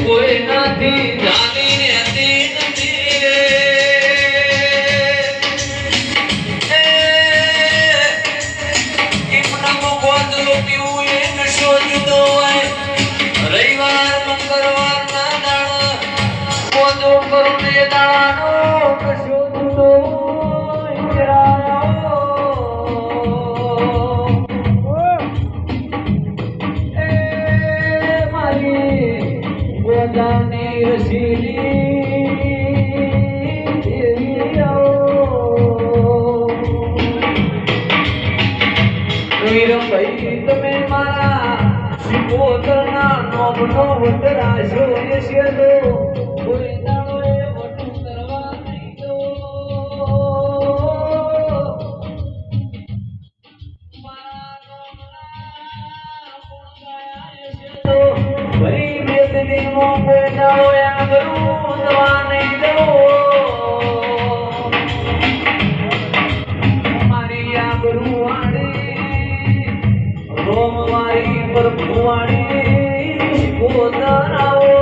કોઈ નથી જાની હતી નથી રે કિમનો ગોદરો પીવું એ નશો જુદો હોય રવિવાર મંગળવાર ના દાડા ગોદરો કરું ને દાડાનો નશો જુદો જાની રસીલી વીરભાઈ તમે મારા શિકોતરના નોમનો વટરાશો એ શેલો કોઈ દાડો એ વટું કરવા નહીં દો મારા નોમના કોણ ગાયા એ શેલો ભરી બેદની મો કોઈ દાડો યા કરું દવા નહીં દો મારી આ ગુરુવાણી રોમવારી પર ભુવાણી ગોદરાઓ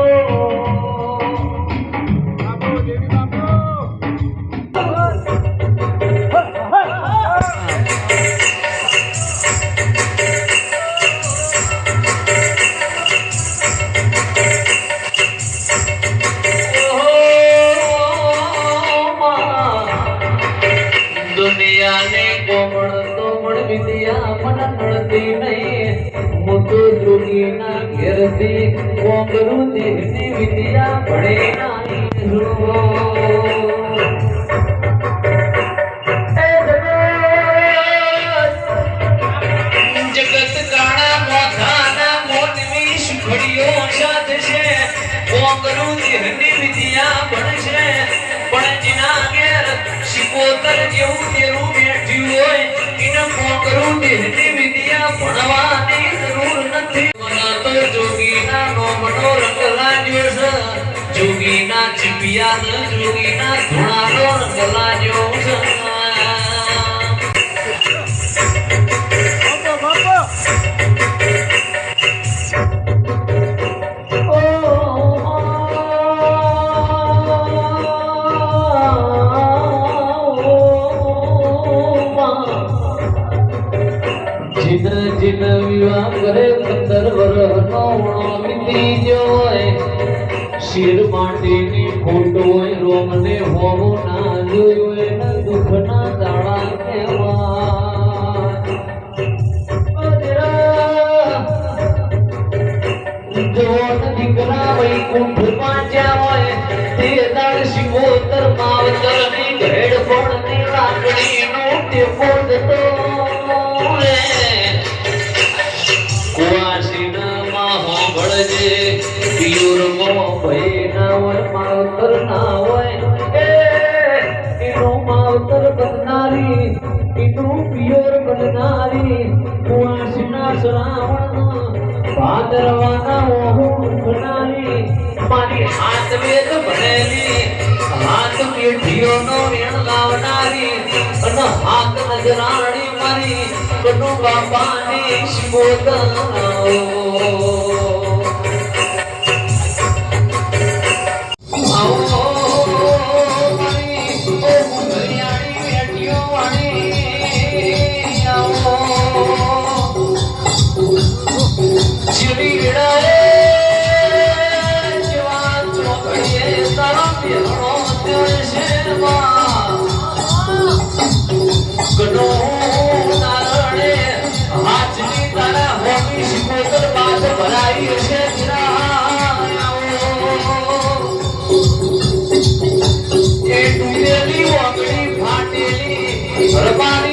દુનિયાને કોમળ તોમળ વિદ્યા મન મળતી નહીં મોટો જોગીના ઘેરથી કોમરું દેહની વિદ્યા ભણે નાની જુઓ જગત કાણા મોથાના મોટવી સુખડીઓ સાથ છે કોમરું દેહની વિદ્યા ભણશે પણ જીના ઘેર શિકોતર જેવું તેરું બેઠ્યું હોય એને કોકરું દેહની વિદ્યા ભણવાની જરૂર નથી મને તો જોગીના નોમનો રંગ લાગ્યો છે જોગીના ચીપિયાને જોગીના ધૂણાનો રંગ લાગ્યો છે जिन विवाह करे 15 वर्षनो वीती जोय शिर माटीनी फोटो હોય રોમને હોવો ના જોયો એના દુખના દાડા કેવા જોન દીકરા વૈકુંઠમાં જ્યાં હોય તે દાડ શિકોતર માવતર ની ઘેડ પણ ની લાકડી નું ટેપો દતો પિયુરમો ભય ના હોય માવતર ના હોય એનું માવતર બનનારી એનું પિયોર બનનારી કુવાસીના શ્રાવણ ભાદરવાના ઓહું બનનારી મારી હાથ વેદ ભણેલી હાથ પેઢીઓનો વેણ લાવનારી અને હાથ નજરાણી મારી કનુ બાપાની શિકોતરાઓ ફાટેલી